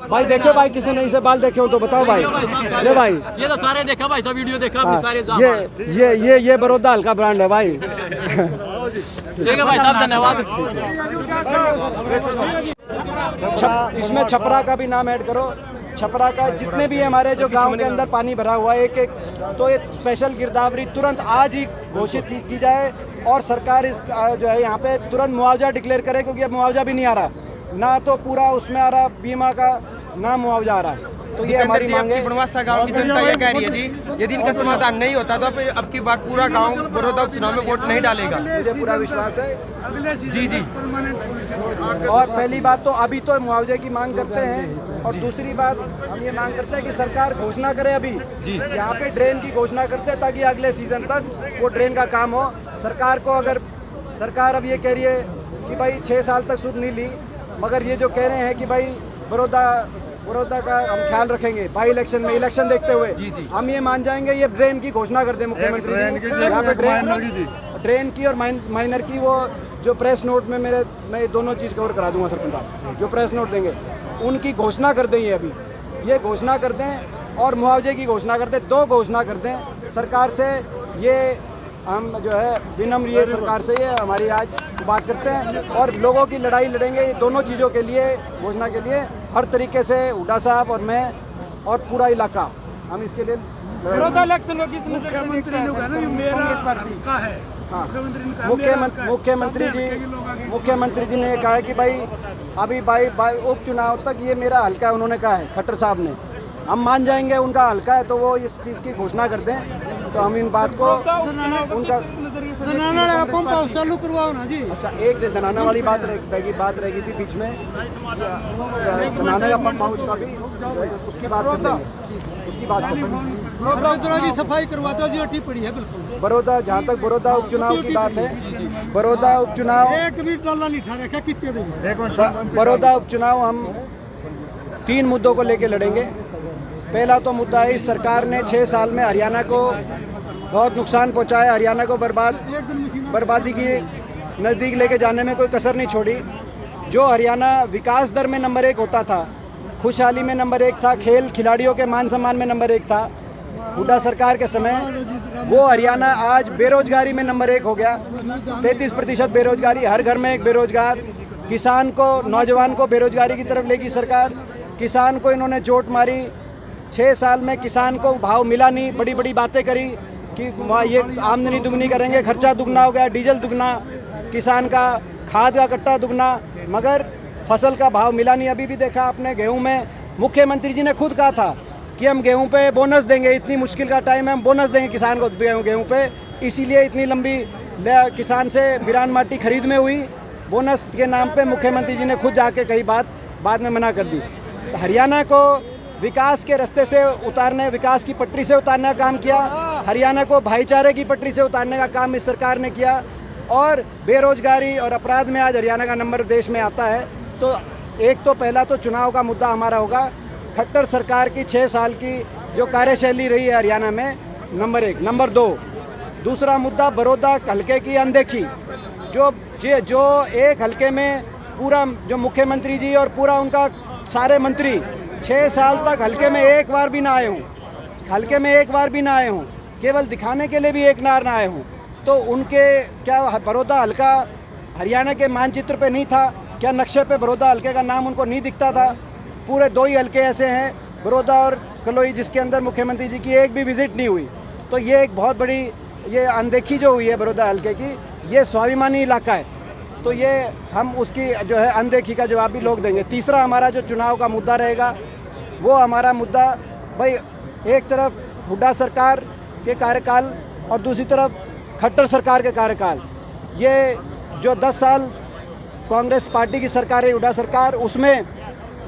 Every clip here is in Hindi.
भाई देखे भाई, किसी ने इसे बाल देखे हो तो बताओ भाई। ले भाई, ये तो सारे देखा भाई, सब वीडियो देखा सारे। ये बड़ौदा हल्का ब्रांड है भाई। ठीक है भाई साहब, धन्यवाद। इसमें छपरा का भी नाम ऐड करो। छपरा का जितने भी हमारे जो गांव के अंदर पानी भरा हुआ है, एक तो ये स्पेशल गिरदावरी तुरंत आज ही घोषित की जाए और सरकार इस जो है यहाँ पे तुरंत मुआवजा डिक्लेयर करे, क्योंकि अब मुआवजा भी नहीं आ रहा, ना तो पूरा उसमें आ रहा बीमा का, ना मुआवजा आ रहा है। तो ये हमारी मांग है। बनवासा गांव की जनता ये कह रही है जी, यदि इनका समाधान नहीं होता तो अब की बार पूरा गांव बड़ौदा उपचुनाव में वोट नहीं डालेगा। मुझे पूरा विश्वास है जी जी। और पहली बात तो अभी तो मुआवजे की मांग करते हैं, और दूसरी बात हम ये मांग करते हैं कि सरकार घोषणा करे अभी जी, यहाँ पे ड्रेन की घोषणा करते हैं, ताकि अगले सीजन तक वो ड्रेन का काम हो। सरकार को अगर सरकार अब ये कह रही है कि भाई 6 साल तक सुध नहीं ली, मगर ये जो कह रहे हैं कि भाई बड़ौदा का हम ख्याल रखेंगे बाई इलेक्शन में, इलेक्शन देखते हुए जी हम ये मान जाएंगे, ये ड्रेन की घोषणा कर दे मुख्यमंत्री यहाँ पे ड्रेन की और माइनर की। वो जो प्रेस नोट में मैं दोनों चीज़ कवर करा दूंगा सरपंच साहब, जो प्रेस नोट देंगे उनकी घोषणा कर दें, ये अभी ये घोषणा कर दें और मुआवजे की घोषणा कर दें, 2 घोषणा कर दें सरकार से। ये हम जो है विनम्र ये सरकार से ये हमारी आज बात करते हैं और लोगों की लड़ाई लड़ेंगे दोनों चीज़ों के लिए, घोषणा के लिए हर तरीके से। हुड्डा साहब और मैं और पूरा इलाका हम इसके लिए मुख्यमंत्री जी ने कहा है कि भाई अभी भाई उपचुनाव तक ये मेरा हल्का है, उन्होंने कहा है खट्टर साहब ने। हम मान जाएंगे उनका हल्का है तो वो इस चीज़ की घोषणा कर दें, तो हम इन बात को उनका चालू करवाओ ना जी। अच्छा, एक दिन धनाना वाली बात रहेगी थी बीच में, धनाना का पंप हाउस का भी उसकी बात कर लेंगे, उसकी बात जी सफाई करवाते हो जी पड़ी है बिल्कुल। बड़ौदा, जहाँ तक बड़ौदा उपचुनाव की बात है, बड़ौदा उपचुनाव एक भी डॉलर नहीं ठा रखा कितने दिन। बड़ौदा उपचुनाव हम 3 मुद्दों को लेकर लड़ेंगे। पहला तो मुद्दा है, इस सरकार ने 6 साल में हरियाणा को बहुत नुकसान पहुंचाया, हरियाणा को बर्बादी की नज़दीक लेके जाने में कोई कसर नहीं छोड़ी। जो हरियाणा विकास दर में नंबर 1 होता था, खुशहाली में नंबर 1 था, खेल खिलाड़ियों के मान सम्मान में नंबर 1 था हुड्डा सरकार के समय, वो हरियाणा आज बेरोजगारी में नंबर 1 हो गया। 33% बेरोजगारी, हर घर में एक बेरोजगार। किसान को, नौजवान को बेरोजगारी की तरफ लेगी सरकार। किसान को इन्होंने चोट मारी। 6 साल में किसान को भाव मिला नहीं, बड़ी बड़ी बातें करी कि ये आमदनी दुगनी करेंगे, खर्चा दुगना हो गया, डीजल दुगना, किसान का खाद का कट्टा दुगना, मगर फसल का भाव मिला नहीं। अभी भी देखा आपने गेहूं में, मुख्यमंत्री जी ने खुद कहा था कि हम गेहूं पे बोनस देंगे, इतनी मुश्किल का टाइम है, हम बोनस देंगे किसान को गेहूं पे। इसीलिए इतनी लंबी किसान से बिरान माटी खरीद में हुई, बोनस के नाम पे मुख्यमंत्री जी ने खुद जाके कही बात, बाद में मना कर दी। तो हरियाणा को विकास के रास्ते से उतारने, विकास की पटरी से उतारने का काम किया, हरियाणा को भाईचारे की पटरी से उतारने का काम इस सरकार ने किया, और बेरोजगारी और अपराध में आज हरियाणा का नंबर देश में आता है। तो एक तो पहला तो चुनाव का मुद्दा हमारा होगा, खट्टर सरकार की 6 साल की जो कार्यशैली रही है हरियाणा में, नंबर 1। नंबर 2, दूसरा मुद्दा बड़ौदा हल्के की अनदेखी। जो एक हल्के में पूरा जो मुख्यमंत्री जी और पूरा उनका सारे मंत्री 6 साल तक हल्के में एक बार भी ना आए हों, हल्के में एक बार भी ना आए हों, केवल दिखाने के लिए भी एक बार ना आए हों, तो उनके क्या बड़ौदा हल्का हरियाणा के मानचित्र पे नहीं था क्या? नक्शे पे बड़ौदा हल्के का नाम उनको नहीं दिखता था? पूरे 2 ही हल्के ऐसे हैं, बड़ौदा और कलोई, जिसके अंदर मुख्यमंत्री जी की एक भी विजिट नहीं हुई। तो ये एक बहुत बड़ी ये अनदेखी जो हुई है बड़ौदा हल्के की, ये स्वाभिमानी इलाका है, तो ये हम उसकी जो है अनदेखी का जवाब भी लोग देंगे। तीसरा हमारा जो चुनाव का मुद्दा रहेगा, वो हमारा मुद्दा भाई एक तरफ हुड्डा सरकार के कार्यकाल और दूसरी तरफ खट्टर सरकार के कार्यकाल। ये जो 10 साल कांग्रेस पार्टी की सरकार है, हुड्डा सरकार, उसमें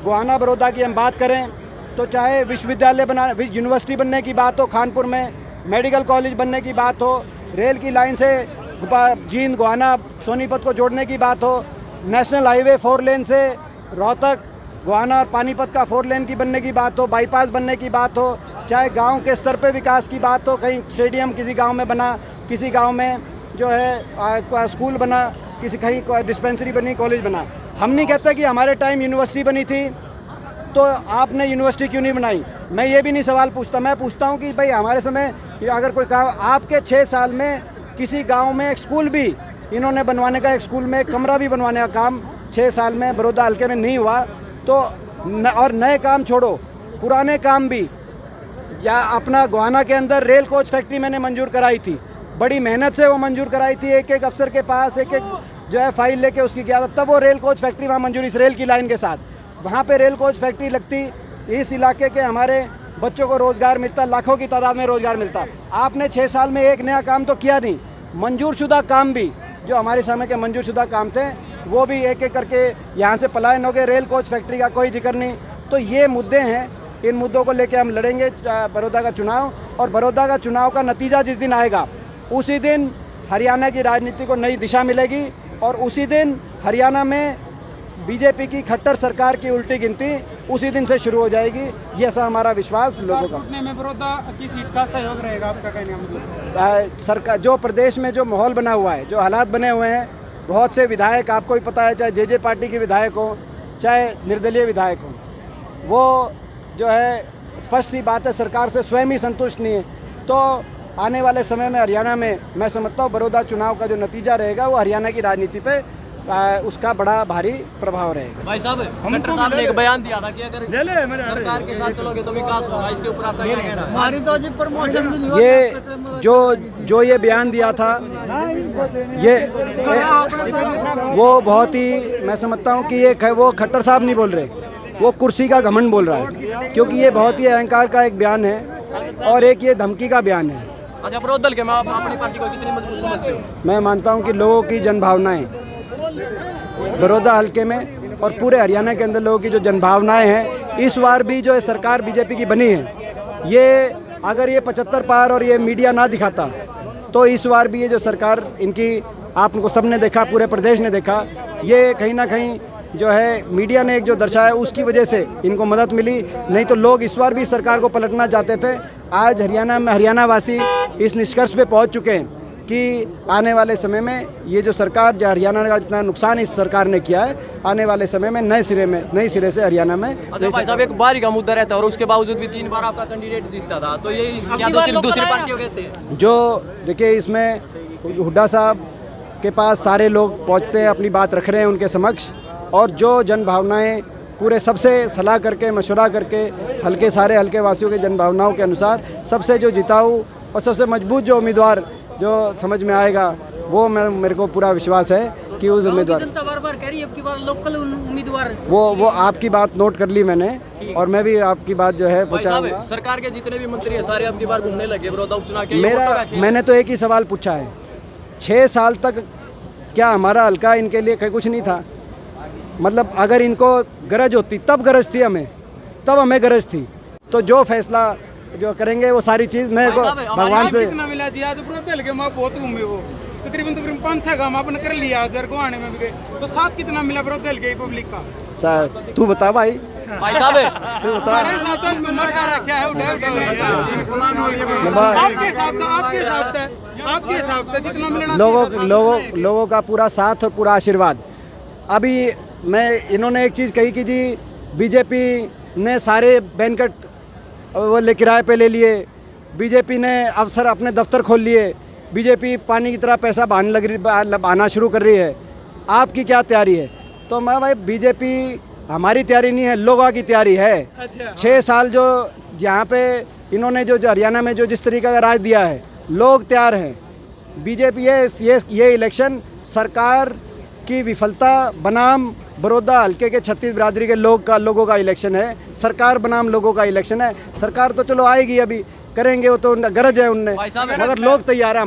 गोहाना बड़ौदा की हम बात करें तो चाहे विश्वविद्यालय यूनिवर्सिटी बनने की बात हो, कानपुर में मेडिकल कॉलेज बनने की बात हो, रेल की लाइन से जींद गोहाना सोनीपत को जोड़ने की बात हो, नेशनल हाईवे 4 लेन से रोहतक गोहाना और पानीपत का 4 लेन की बनने की बात हो, बाईपास बनने की बात हो, चाहे गांव के स्तर पे विकास की बात हो, कहीं स्टेडियम किसी गांव में बना, किसी गांव में जो है स्कूल बना, किसी कहीं डिस्पेंसरी बनी, कॉलेज बना। हम नहीं कहते कि हमारे टाइम यूनिवर्सिटी बनी थी, तो आपने यूनिवर्सिटी क्यों नहीं बनाई? मैं ये भी नहीं सवाल पूछता, मैं पूछता हूँ कि भाई हमारे समय अगर कोई काम आपके 6 साल में किसी गांव में एक स्कूल भी इन्होंने बनवाने का, एक स्कूल में एक कमरा भी बनवाने का काम 6 साल में बड़ौदा हल्के में नहीं हुआ, तो और नए काम छोड़ो, पुराने काम भी, या अपना गोहाना के अंदर रेल कोच फैक्ट्री मैंने मंजूर कराई थी, बड़ी मेहनत से वो मंजूर कराई थी, एक एक अफसर के पास एक एक जो है फाइल लेके उसकी गया था, तब वो रेल कोच फैक्ट्री वहाँ मंजूर, इस रेल की लाइन के साथ वहाँ पे रेल कोच फैक्ट्री लगती, इस इलाके के हमारे बच्चों को रोज़गार मिलता, लाखों की तादाद में रोज़गार मिलता। आपने 6 साल में एक नया काम तो किया नहीं। मंजूर शुदा काम भी, जो हमारे समय के मंजूर शुदा काम थे, वो भी एक एक करके यहाँ से पलायन हो गए। रेल कोच फैक्ट्री का कोई जिक्र नहीं। तो ये मुद्दे हैं, इन मुद्दों को लेके हम लड़ेंगे बड़ौदा का चुनाव, और बड़ौदा का चुनाव का नतीजा जिस दिन आएगा उसी दिन हरियाणा की राजनीति को नई दिशा मिलेगी, और उसी दिन हरियाणा में बीजेपी की खट्टर सरकार की उल्टी गिनती उसी दिन से शुरू हो जाएगी। ये ऐसा हमारा विश्वास लोगों का। में बड़ौदा की सीट का सहयोग रहेगा आपका कहने का मतलब? सरकार जो प्रदेश में जो माहौल बना हुआ है, जो हालात बने हुए हैं, बहुत से विधायक आपको ही पता है, चाहे जे पार्टी के विधायक हो, चाहे निर्दलीय विधायक हो, वो जो है स्पष्ट सी बात है सरकार से स्वयं ही संतुष्ट नहीं है। तो आने वाले समय में हरियाणा में मैं समझता हूँ बड़ौदा चुनाव का जो नतीजा रहेगा वो हरियाणा की राजनीति पे उसका बड़ा भारी प्रभाव रहेगा। भाई साहब, खट्टर साहब ने एक बयान दिया था कि अगर सरकार के साथ चलोगे तो विकास होगा, इसके ऊपर आपका क्या कहना है? हमारी तो जी प्रमोशन भी नहीं हुआ। ये जो ये बयान दिया था, ये वो बहुत ही, मैं समझता हूँ कि ये वो खट्टर साहब नहीं बोल रहे, वो कुर्सी का घमंड बोल रहा है, क्योंकि ये बहुत ही अहंकार का एक बयान है और एक ये धमकी का बयान है। अच्छा, बड़ौदा हल्के में आप अपनी पार्टी को कितनी मजबूत समझते हो? मैं मानता हूँ कि लोगों की जनभावनाएं बड़ौदा हल्के में और पूरे हरियाणा के अंदर लोगों की जो जनभावनाएं हैं, इस बार भी जो है सरकार बीजेपी की बनी है, ये अगर ये 75 पार और ये मीडिया ना दिखाता तो इस बार भी ये जो सरकार इनकी, आप उनको सबने देखा, पूरे प्रदेश ने देखा, ये कहीं ना कहीं जो है मीडिया ने एक जो दर्शाया उसकी वजह से इनको मदद मिली। नहीं तो लोग इस बार भी सरकार को पलटना चाहते थे। आज हरियाणा में हरियाणा वासी इस निष्कर्ष पे पहुंच चुके हैं कि आने वाले समय में ये जो सरकार, जो हरियाणा का जितना नुकसान इस सरकार ने किया है, आने वाले समय में नए सिरे से हरियाणा में। अच्छा भाई साहब, एक बारी का मुद्दा रहता है और उसके बावजूद भी 3 बार आपका कैंडिडेट जीतता था, तो ये क्या दूसरी पार्टियों कहते हैं? जो देखिए, इसमें हुड्डा साहब के पास सारे लोग पहुँचते हैं, अपनी बात रख रहे हैं उनके समक्ष, और जो जन भावनाएँ पूरे सबसे सलाह करके, मशवरा करके, सारे हल्के वासियों के जन भावनाओं के अनुसार सबसे जो जिताऊ और सबसे मजबूत जो उम्मीदवार जो समझ में आएगा, वो मेरे को पूरा विश्वास है कि उस उम्मीदवार, बार कह रही है कि बार लोकल उम्मीदवार, वो आपकी बात नोट कर ली मैंने, और मैं भी आपकी बात जो है पहुंचाऊंगा। सरकार के जितने भी मंत्री हैं सारे अब की बार घूमने लगे बड़ौदा उपचुनाव के। मैंने तो एक ही सवाल पूछा है, 6 साल तक क्या हमारा हल्का इनके लिए कुछ नहीं था? मतलब अगर इनको गरज होती, तब गरज थी हमें, तब हमें गरज थी, तो जो फैसला जो करेंगे वो सारी चीज मैं भगवान से। कितना मिला जी आज बड़ौदा हल्के में बहुत घूमे, वो तकरीबन 5-6 काम आपने कर लिया, जरगवाने में भी गए, तो साथ कितना मिला बड़ौदा हल्के पब्लिक का? सर तू बता भाई साहब, तू बता। हमारे साथ क्या है, आपके हिसाब से जितना मिलना लोगों का पूरा साथ और पूरा आशीर्वाद। अभी मैं, इन्होंने एक चीज़ कही कि जी बीजेपी ने सारे बैंकट वो किराए पे ले लिए, बीजेपी ने अफसर अपने दफ्तर खोल लिए, बीजेपी पानी की तरह पैसा बहाना शुरू कर रही है, आपकी क्या तैयारी है? तो मैं भाई, बीजेपी हमारी तैयारी नहीं है, लोगों की तैयारी है। अच्छा। 6 साल जो यहाँ पे इन्होंने जो हरियाणा में जो जिस तरीके का राज दिया है, लोग तैयार हैं। बीजेपी ये इलेक्शन सरकार की विफलता बनाम बड़ौदा हल्के के 36 बिरादरी के लोगों का इलेक्शन है, सरकार बनाम लोगों का इलेक्शन है। सरकार तो चलो आएगी, अभी करेंगे, वो तो गरज है उनने, मगर लोग तैयार है।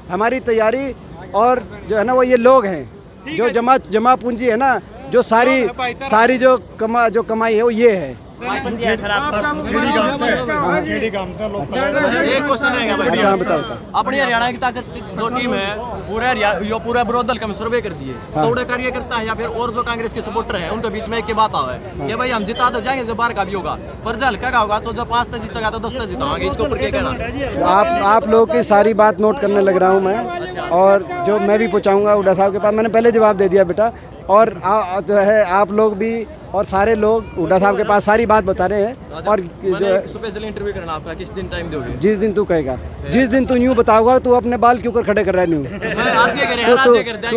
हमारी तैयारी और जो है ना, वो ये लोग हैं, जो जमा पूंजी है ना, जो सारी जो कमाई है वो ये है। एक क्वेश्चन रहेगा भाई। अच्छा बताओ। अपनी हरियाणा की ताकत जो टीम है, पूरा बड़ौदा हल्का में सर्वे कर दिए, थोड़े कार्यकर्ता है या फिर और जो कांग्रेस के सपोर्टर है, उनके बीच में एक बात आवा है कि भाई हम जिता तो जाएंगे, जब बाहर का भी होगा, पर जो हल्का का होगा तो जब 5 तक जीतेगा तो 10 तक जिताएंगे। इसके ऊपर क्या कहना? आप लोगों की सारी बात नोट करने लग रहा हूँ मैं, और जो मैं भी पहुँचाऊँगा हुड्डा साहब के पास, मैंने पहले जवाब दे दिया बेटा। और जो है, आप लोग भी और सारे लोग हुड्डा साहब के पास सारी बात बता रहे हैं। और जो है स्पेशल इंटरव्यू करना आपका, किस दिन टाइम दोगे? जिस दिन तू कहेगा, जिस दिन तू यूँ बताओगा तू अपने बाल क्यों कर खड़े कर रहा है न्यू मैं आज ये करें, आज ये कर दें।